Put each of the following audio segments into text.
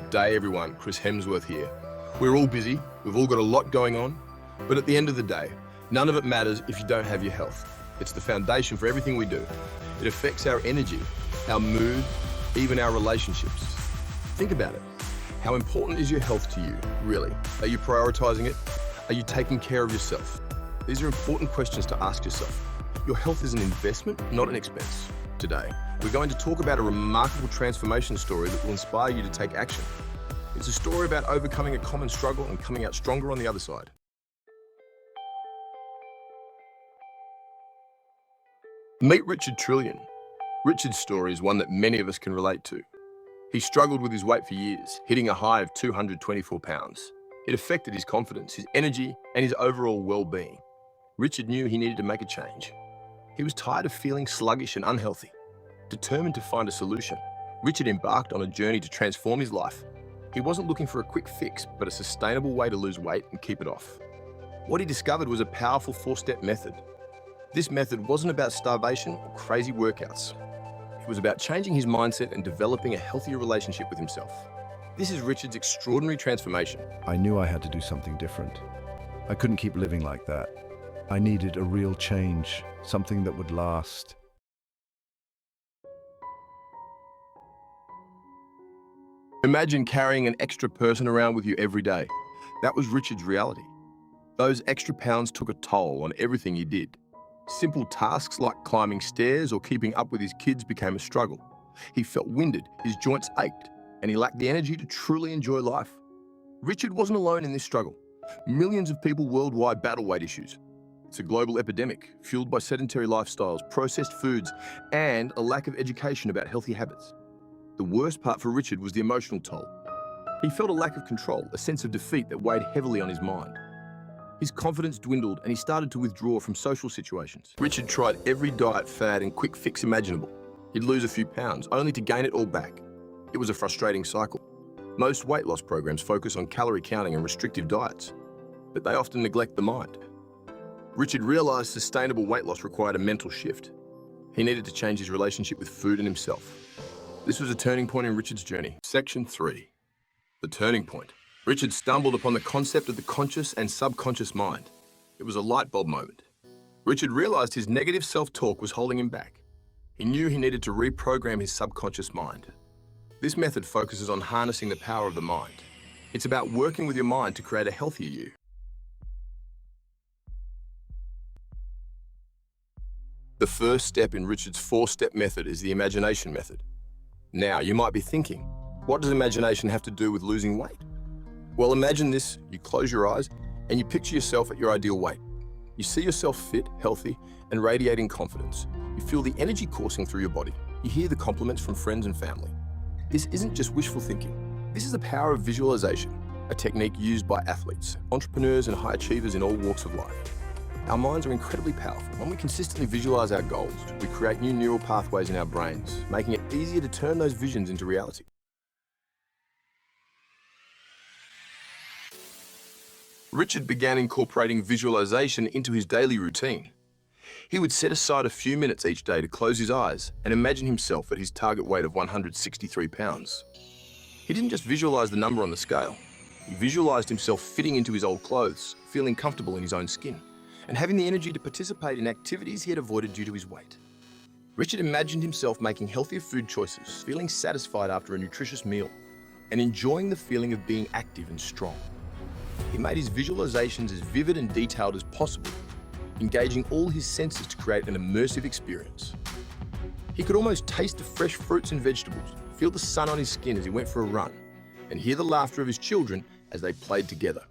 Good day, everyone. Chris Hemsworth here. We're all busy, we've all got a lot going on, but at the end of the day, none of it matters if you don't have your health. It's the foundation for everything we do. It affects our energy, our mood, even our relationships. Think about it. How important is your health to you, really? Are you prioritizing it? Are you taking care of yourself? These are important questions to ask yourself. Your health is an investment, not an expense. Today, we're going to talk about a remarkable transformation story that will inspire you to take action. It's a story about overcoming a common struggle and coming out stronger on the other side. Meet Richard Trillion. Richard's story is one that many of us can relate to. He struggled with his weight for years, hitting a high of 224 pounds. It affected his confidence, his energy, and his overall well-being. Richard knew he needed to make a change. He was tired of feeling sluggish and unhealthy. Determined to find a solution, Richard embarked on a journey to transform his life. He wasn't looking for a quick fix, but a sustainable way to lose weight and keep it off. What he discovered was a powerful 4-step method. This method wasn't about starvation or crazy workouts. It was about changing his mindset and developing a healthier relationship with himself. This is Richard's extraordinary transformation. I knew I had to do something different. I couldn't keep living like that. I needed a real change, something that would last. Imagine carrying an extra person around with you every day. That was Richard's reality. Those extra pounds took a toll on everything he did. Simple tasks like climbing stairs or keeping up with his kids became a struggle. He felt winded, his joints ached, and he lacked the energy to truly enjoy life. Richard wasn't alone in this struggle. Millions of people worldwide battle weight issues. It's a global epidemic, fueled by sedentary lifestyles, processed foods, and a lack of education about healthy habits. The worst part for Richard was the emotional toll. He felt a lack of control, a sense of defeat that weighed heavily on his mind. His confidence dwindled and he started to withdraw from social situations. Richard tried every diet fad and quick fix imaginable. He'd lose a few pounds, only to gain it all back. It was a frustrating cycle. Most weight loss programs focus on calorie counting and restrictive diets, but they often neglect the mind. Richard realized sustainable weight loss required a mental shift. He needed to change his relationship with food and himself. This was a turning point in Richard's journey. Section 3, the turning point. Richard stumbled upon the concept of the conscious and subconscious mind. It was a light bulb moment. Richard realized his negative self-talk was holding him back. He knew he needed to reprogram his subconscious mind. This method focuses on harnessing the power of the mind. It's about working with your mind to create a healthier you. The first step in Richard's 4-step method is the imagination method. Now, you might be thinking, what does imagination have to do with losing weight? Well, imagine this. You close your eyes and you picture yourself at your ideal weight. You see yourself fit, healthy, and radiating confidence. You feel the energy coursing through your body. You hear the compliments from friends and family. This isn't just wishful thinking. This is the power of visualization, a technique used by athletes, entrepreneurs, and high achievers in all walks of life. Our minds are incredibly powerful. When we consistently visualize our goals, we create new neural pathways in our brains, making it easier to turn those visions into reality. Richard began incorporating visualization into his daily routine. He would set aside a few minutes each day to close his eyes and imagine himself at his target weight of 163 pounds. He didn't just visualize the number on the scale. He visualized himself fitting into his old clothes, feeling comfortable in his own skin, and having the energy to participate in activities he had avoided due to his weight. Richard imagined himself making healthier food choices, feeling satisfied after a nutritious meal, and enjoying the feeling of being active and strong. He made his visualizations as vivid and detailed as possible, engaging all his senses to create an immersive experience. He could almost taste the fresh fruits and vegetables, feel the sun on his skin as he went for a run, and hear the laughter of his children as they played together.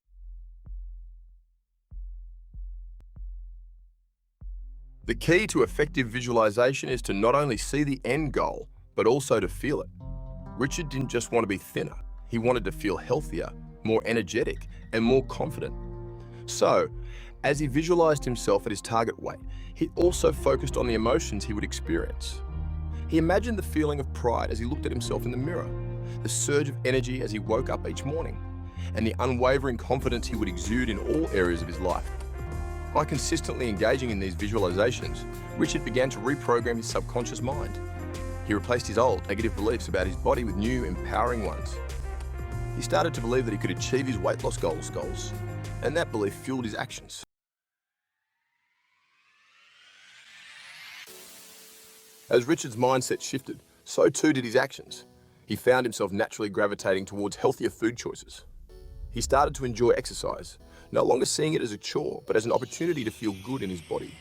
The key to effective visualization is to not only see the end goal, but also to feel it. Richard didn't just want to be thinner, he wanted to feel healthier, more energetic, and more confident. So, as he visualized himself at his target weight, he also focused on the emotions he would experience. He imagined the feeling of pride as he looked at himself in the mirror, the surge of energy as he woke up each morning, and the unwavering confidence he would exude in all areas of his life. By consistently engaging in these visualizations, Richard began to reprogram his subconscious mind. He replaced his old negative beliefs about his body with new, empowering ones. He started to believe that he could achieve his weight loss goals, and that belief fueled his actions. As Richard's mindset shifted, so too did his actions. He found himself naturally gravitating towards healthier food choices. He started to enjoy exercise, no longer seeing it as a chore, but as an opportunity to feel good in his body.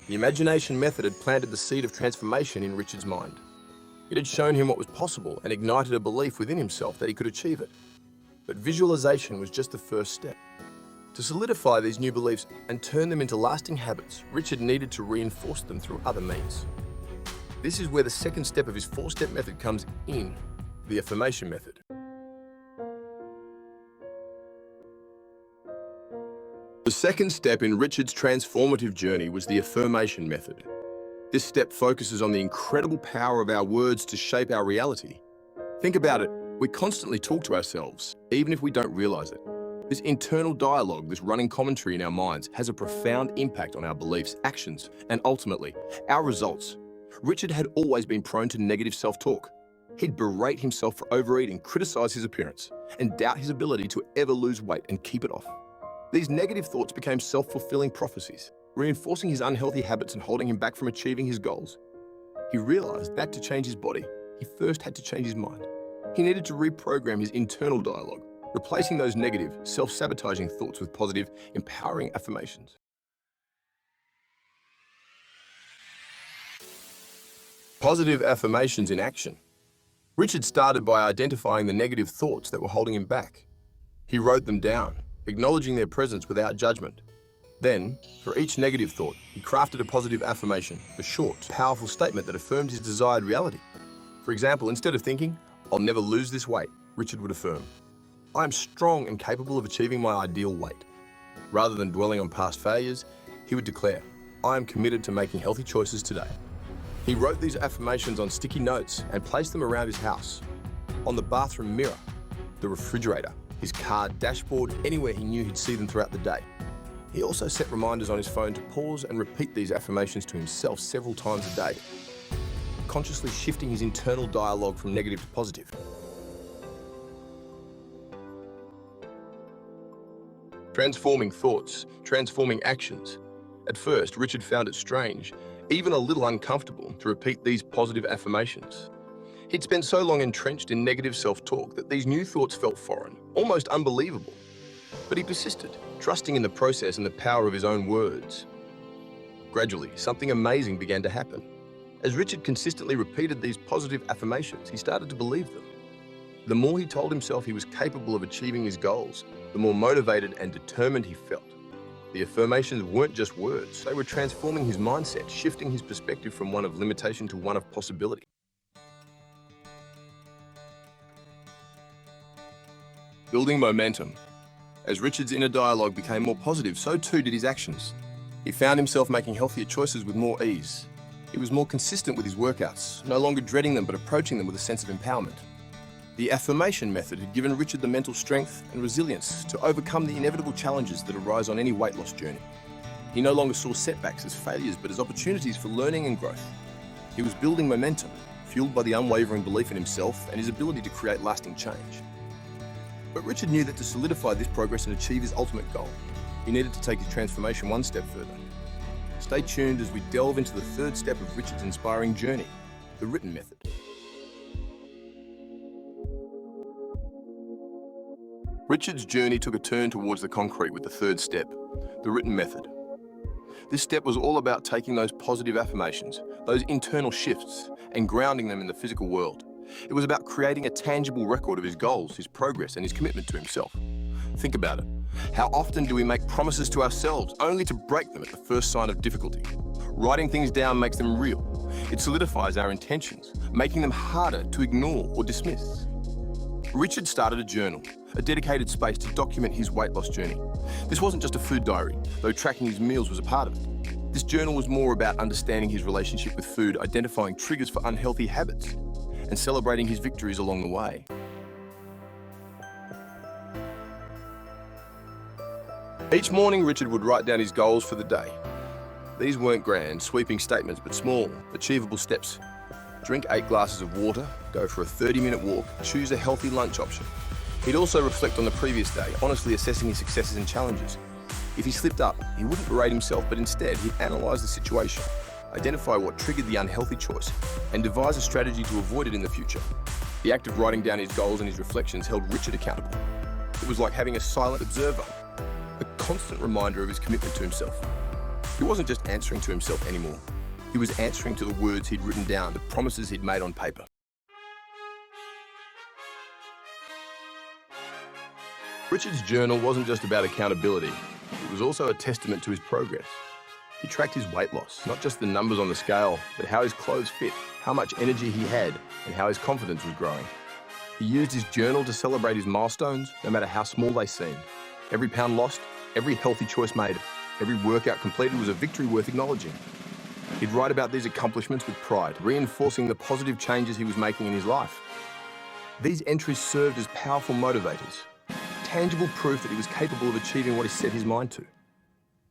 The imagination method had planted the seed of transformation in Richard's mind. It had shown him what was possible and ignited a belief within himself that he could achieve it. But visualization was just the first step. To solidify these new beliefs and turn them into lasting habits, Richard needed to reinforce them through other means. This is where the second step of his four-step method comes in, the affirmation method. The second step in Richard's transformative journey was the affirmation method. This step focuses on the incredible power of our words to shape our reality. Think about it, we constantly talk to ourselves, even if we don't realize it. This internal dialogue, this running commentary in our minds, has a profound impact on our beliefs, actions, and ultimately, our results. Richard had always been prone to negative self-talk. He'd berate himself for overeating, criticize his appearance, and doubt his ability to ever lose weight and keep it off. These negative thoughts became self-fulfilling prophecies, reinforcing his unhealthy habits and holding him back from achieving his goals. He realized that to change his body, he first had to change his mind. He needed to reprogram his internal dialogue, replacing those negative, self-sabotaging thoughts with positive, empowering affirmations. Positive affirmations in action. Richard started by identifying the negative thoughts that were holding him back. He wrote them down, acknowledging their presence without judgment. Then, for each negative thought, he crafted a positive affirmation, a short, powerful statement that affirmed his desired reality. For example, instead of thinking, "I'll never lose this weight," Richard would affirm, "I am strong and capable of achieving my ideal weight." Rather than dwelling on past failures, he would declare, "I am committed to making healthy choices today." He wrote these affirmations on sticky notes and placed them around his house, on the bathroom mirror, the refrigerator, his car dashboard, anywhere he knew he'd see them throughout the day. He also set reminders on his phone to pause and repeat these affirmations to himself several times a day, consciously shifting his internal dialogue from negative to positive. Transforming thoughts, transforming actions. At first, Richard found it strange, even a little uncomfortable, to repeat these positive affirmations. He'd spent so long entrenched in negative self-talk that these new thoughts felt foreign, almost unbelievable. But he persisted, trusting in the process and the power of his own words. Gradually, something amazing began to happen. As Richard consistently repeated these positive affirmations, he started to believe them. The more he told himself he was capable of achieving his goals, the more motivated and determined he felt. The affirmations weren't just words, they were transforming his mindset, shifting his perspective from one of limitation to one of possibility. Building momentum. As Richard's inner dialogue became more positive, so too did his actions. He found himself making healthier choices with more ease. He was more consistent with his workouts, no longer dreading them but approaching them with a sense of empowerment. The affirmation method had given Richard the mental strength and resilience to overcome the inevitable challenges that arise on any weight loss journey. He no longer saw setbacks as failures but as opportunities for learning and growth. He was building momentum, fueled by the unwavering belief in himself and his ability to create lasting change. But Richard knew that to solidify this progress and achieve his ultimate goal, he needed to take his transformation one step further. Stay tuned as we delve into the third step of Richard's inspiring journey, the written method. Richard's journey took a turn towards the concrete with the third step, the written method. This step was all about taking those positive affirmations, those internal shifts, and grounding them in the physical world. It was about creating a tangible record of his goals, his progress, and his commitment to himself. Think about it. How often do we make promises to ourselves only to break them at the first sign of difficulty? Writing things down makes them real. It solidifies our intentions, making them harder to ignore or dismiss. Richard started a journal, a dedicated space to document his weight loss journey. This wasn't just a food diary, though tracking his meals was a part of it. This journal was more about understanding his relationship with food, identifying triggers for unhealthy habits, and celebrating his victories along the way. Each morning, Richard would write down his goals for the day. These weren't grand, sweeping statements, but small, achievable steps. Drink 8 glasses of water, go for a 30-minute walk, choose a healthy lunch option. He'd also reflect on the previous day, honestly assessing his successes and challenges. If he slipped up, he wouldn't berate himself, but instead he'd analyse the situation, identify what triggered the unhealthy choice, and devise a strategy to avoid it in the future. The act of writing down his goals and his reflections held Richard accountable. It was like having a silent observer, a constant reminder of his commitment to himself. He wasn't just answering to himself anymore. He was answering to the words he'd written down, the promises he'd made on paper. Richard's journal wasn't just about accountability. It was also a testament to his progress. He tracked his weight loss, not just the numbers on the scale, but how his clothes fit, how much energy he had, and how his confidence was growing. He used his journal to celebrate his milestones, no matter how small they seemed. Every pound lost, every healthy choice made, every workout completed was a victory worth acknowledging. He'd write about these accomplishments with pride, reinforcing the positive changes he was making in his life. These entries served as powerful motivators, tangible proof that he was capable of achieving what he set his mind to.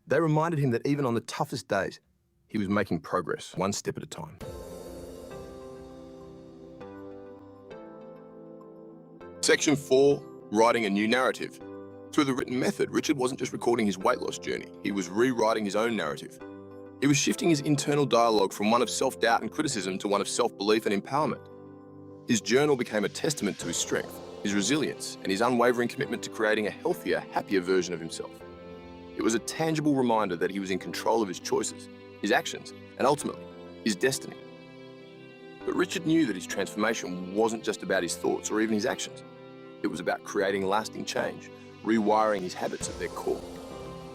They reminded him that even on the toughest days, he was making progress, one step at a time. Section 4, writing a new narrative. Through the written method, Richard wasn't just recording his weight loss journey, he was rewriting his own narrative. He was shifting his internal dialogue from one of self-doubt and criticism to one of self-belief and empowerment. His journal became a testament to his strength, his resilience, and his unwavering commitment to creating a healthier, happier version of himself. It was a tangible reminder that he was in control of his choices, his actions, and ultimately, his destiny. But Richard knew that his transformation wasn't just about his thoughts or even his actions. It was about creating lasting change, rewiring his habits at their core.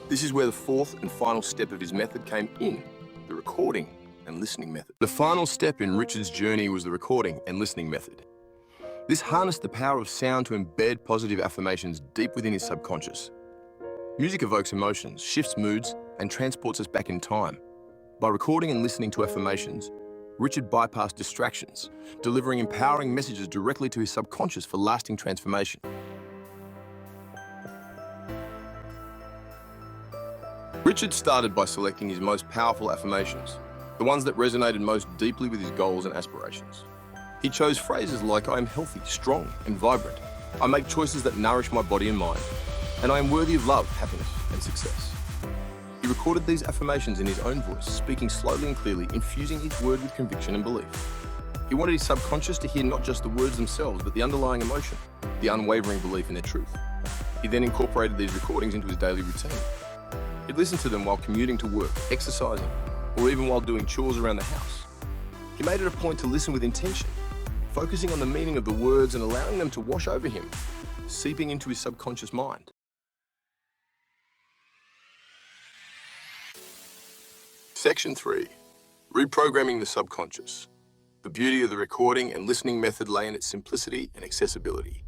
This is where the fourth and final step of his method came in, the recording and listening method. The final step in Richard's journey was the recording and listening method. This harnessed the power of sound to embed positive affirmations deep within his subconscious. Music evokes emotions, shifts moods, and transports us back in time. By recording and listening to affirmations, Richard bypassed distractions, delivering empowering messages directly to his subconscious for lasting transformation. Richard started by selecting his most powerful affirmations, the ones that resonated most deeply with his goals and aspirations. He chose phrases like, "I am healthy, strong, and vibrant. I make choices that nourish my body and mind. And I am worthy of love, happiness, and success." He recorded these affirmations in his own voice, speaking slowly and clearly, infusing each word with conviction and belief. He wanted his subconscious to hear not just the words themselves, but the underlying emotion, the unwavering belief in their truth. He then incorporated these recordings into his daily routine. He'd listen to them while commuting to work, exercising, or even while doing chores around the house. He made it a point to listen with intention, focusing on the meaning of the words and allowing them to wash over him, seeping into his subconscious mind. Section 3, reprogramming the subconscious. The beauty of the recording and listening method lay in its simplicity and accessibility.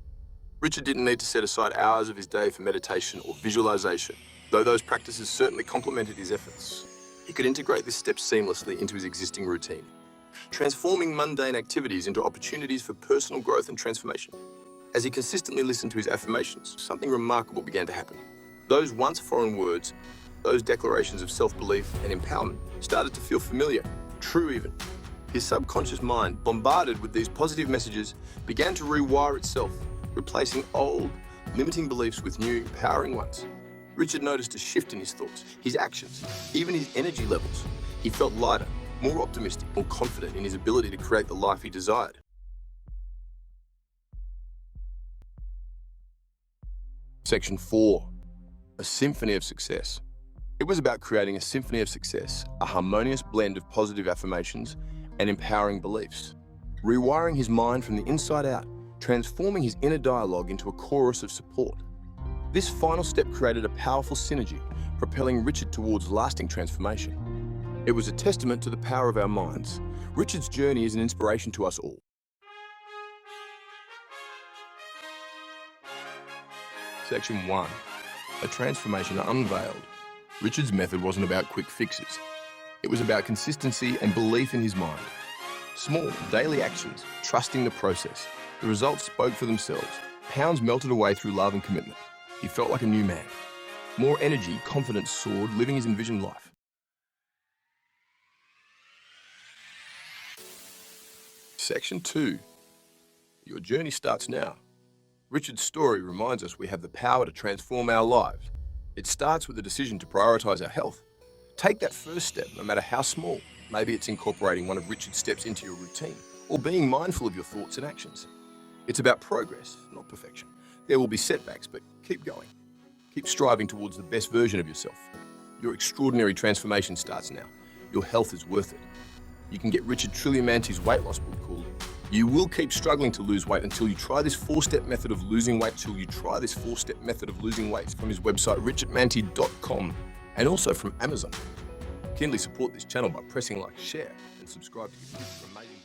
Richard didn't need to set aside hours of his day for meditation or visualization, though those practices certainly complemented his efforts. He could integrate this step seamlessly into his existing routine, transforming mundane activities into opportunities for personal growth and transformation. As he consistently listened to his affirmations, something remarkable began to happen. Those once foreign words, those declarations of self-belief and empowerment, started to feel familiar, true even. His subconscious mind, bombarded with these positive messages, began to rewire itself, replacing old, limiting beliefs with new, empowering ones. Richard noticed a shift in his thoughts, his actions, even his energy levels. He felt lighter, more optimistic, more confident in his ability to create the life he desired. Section 4, a symphony of success. It was about creating a symphony of success, a harmonious blend of positive affirmations and empowering beliefs, rewiring his mind from the inside out, transforming his inner dialogue into a chorus of support. This final step created a powerful synergy, propelling Richard towards lasting transformation. It was a testament to the power of our minds. Richard's journey is an inspiration to us all. Section 1, a transformation unveiled. Richard's method wasn't about quick fixes. It was about consistency and belief in his mind. Small, daily actions, trusting the process. The results spoke for themselves. Pounds melted away through love and commitment. He felt like a new man. More energy, confidence soared, living his envisioned life. Section 2. Your journey starts now. Richard's story reminds us we have the power to transform our lives. It starts with a decision to prioritize our health. Take that first step, no matter how small. Maybe it's incorporating one of Richard's steps into your routine, or being mindful of your thoughts and actions. It's about progress, not perfection. There will be setbacks, but keep going. Keep striving towards the best version of yourself. Your extraordinary transformation starts now. Your health is worth it. You can get Richard Triliamanti's weight loss book called You Will Keep Struggling to Lose Weight Until You Try This 4-Step Method of Losing Weight from his website richardmanti.com, and also from Amazon. Kindly support this channel by pressing like, share and subscribe to get more amazing